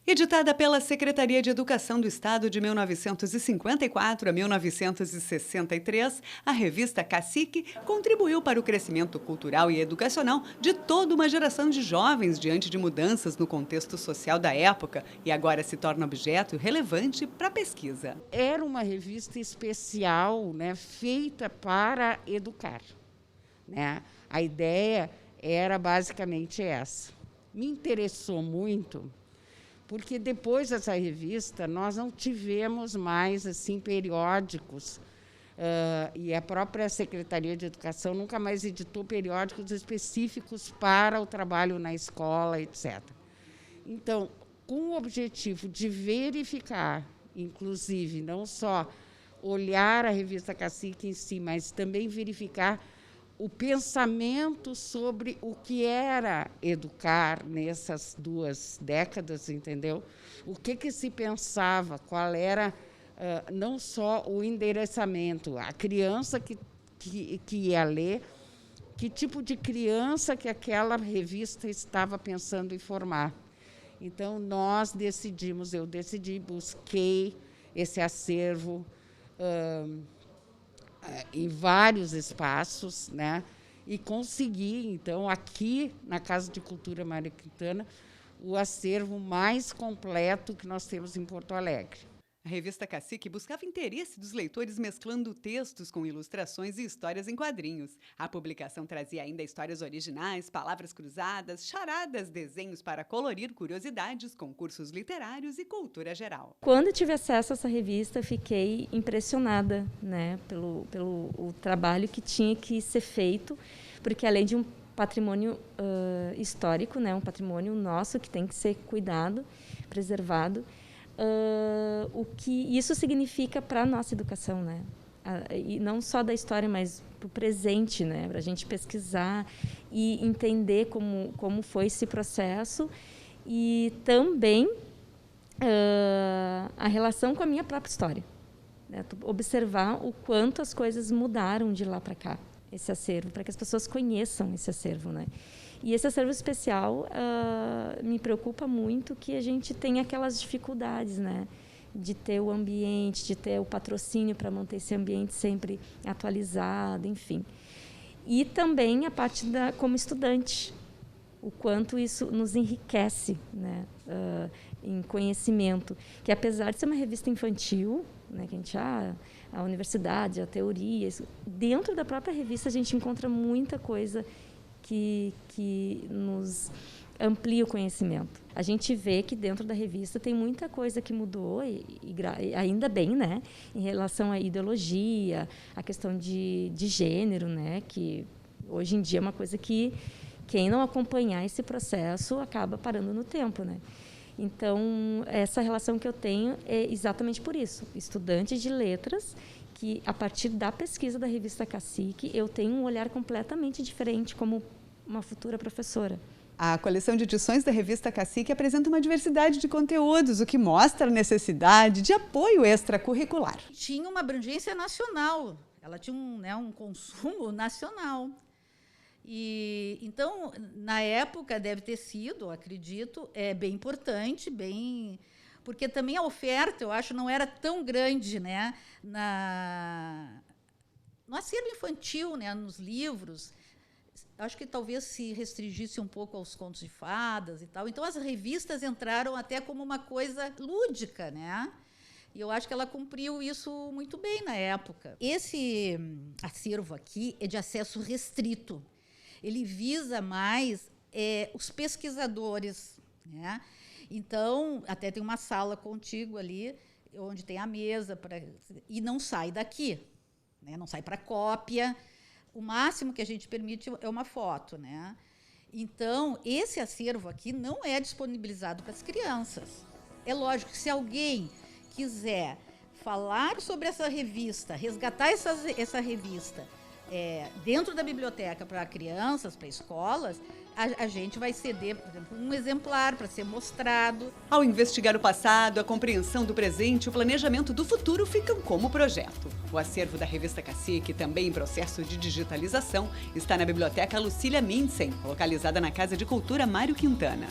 Editada pela Secretaria de Educação do Estado de 1954 a 1963, a revista Cacique contribuiu para o crescimento cultural e educacional de toda uma geração de jovens diante de mudanças no contexto social da época e agora se torna objeto relevante para a pesquisa. Era uma revista especial, né, feita para educar, né? A ideia era basicamente essa. Me interessou muito porque depois dessa revista nós não tivemos mais assim periódicos e a própria Secretaria de Educação nunca mais editou periódicos específicos para o trabalho na escola, etc. Então, com o objetivo de verificar, inclusive, não só olhar a revista Cacique em si, mas também verificar o pensamento sobre o que era educar nessas 2 décadas, entendeu? O que se pensava, qual era não só o endereçamento, a criança que ia ler, que tipo de criança que aquela revista estava pensando em formar. Então, eu decidi, busquei esse acervo em vários espaços, né? E consegui, então, aqui na Casa de Cultura Maria Quintana, o acervo mais completo que nós temos em Porto Alegre. A revista Cacique buscava interesse dos leitores mesclando textos com ilustrações e histórias em quadrinhos. A publicação trazia ainda histórias originais, palavras cruzadas, charadas, desenhos para colorir, curiosidades, concursos literários e cultura geral. Quando eu tive acesso a essa revista, fiquei impressionada, né, pelo o trabalho que tinha que ser feito, porque além de um patrimônio histórico, né, um patrimônio nosso que tem que ser cuidado, preservado, o que isso significa para a nossa educação, né? E não só da história, mas para o presente, né? Para a gente pesquisar e entender como foi esse processo e também a relação com a minha própria história, né? Observar o quanto as coisas mudaram de lá para cá, esse acervo, para que as pessoas conheçam esse acervo, né? E esse acervo especial me preocupa muito que a gente tenha aquelas dificuldades, né? De ter o ambiente, de ter o patrocínio para manter esse ambiente sempre atualizado, enfim. E também a parte como estudante, o quanto isso nos enriquece, né? Em conhecimento, que apesar de ser uma revista infantil, né? Que a gente a universidade, a teoria, dentro da própria revista a gente encontra muita coisa que nos amplia o conhecimento. A gente vê que dentro da revista tem muita coisa que mudou, e ainda bem, né? Em relação à ideologia, a questão de gênero, né? Que hoje em dia é uma coisa que quem não acompanhar esse processo acaba parando no tempo, né? Então, essa relação que eu tenho é exatamente por isso. Estudante de letras, que a partir da pesquisa da revista Cacique, eu tenho um olhar completamente diferente como uma futura professora. A coleção de edições da revista Cacique apresenta uma diversidade de conteúdos, o que mostra a necessidade de apoio extracurricular. Tinha uma abrangência nacional, ela tinha um consumo nacional. E, então, na época, deve ter sido, acredito, bem importante, porque também a oferta, eu acho, não era tão grande, né, no acervo infantil, né, nos livros. Acho que talvez se restringisse um pouco aos contos de fadas e tal. Então, as revistas entraram até como uma coisa lúdica, né? E eu acho que ela cumpriu isso muito bem na época. Esse acervo aqui é de acesso restrito. Ele visa mais os pesquisadores, né? Então, até tem uma sala contigo ali, onde tem a mesa, e não sai daqui, né? Não sai para cópia. O máximo que a gente permite é uma foto, né? Então, esse acervo aqui não é disponibilizado para as crianças. É lógico que se alguém quiser falar sobre essa revista, resgatar essa revista, dentro da biblioteca para crianças, para escolas, a gente vai ceder, por exemplo, um exemplar para ser mostrado. Ao investigar o passado, a compreensão do presente e o planejamento do futuro ficam como projeto. O acervo da revista Cacique, também em processo de digitalização, está na Biblioteca Lucília Mindsen, localizada na Casa de Cultura Mário Quintana.